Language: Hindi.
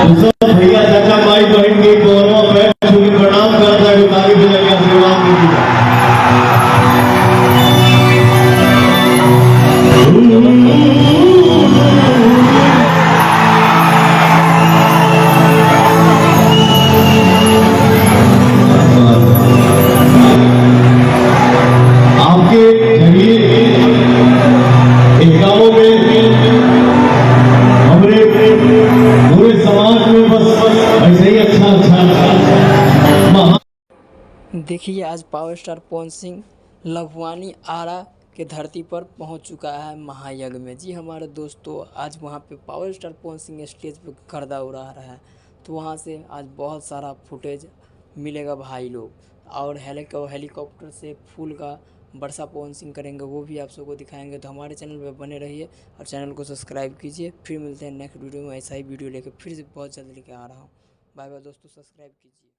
सब भैया चाचा माई बहन के बोलो पैर छू के प्रणाम करता है ताली बजा के आशीर्वाद दीजिए। आपके जरिए एक गांव में हमरे पूरे समाज में बस ऐसे ही अच्छा देखिए आज पावर स्टार पवन सिंह लखवानी आरा के धरती पर पहुंच चुका है महायज्ञ में। जी हमारे दोस्तों, आज वहां पे power star Pawan Singh stage पे गर्दा उड़ा रहा है, तो वहां से आज बहुत सारा फुटेज मिलेगा भाई लोग। और हेलीकॉप्टर से फूल का वर्षा पवन सिंह करेंगे, वो भी आप सबको दिखाएंगे। तो हमारे चैनल पे बने रहिए और चैनल को सब्सक्राइब कीजिए। फिर मिलते हैं नेक्स्ट वीडियो में, ऐसा ही वीडियो लेकर फिर से बहुत जल्द लेके आ रहा हूँ। बाय बाय दोस्तों, सब्सक्राइब कीजिए।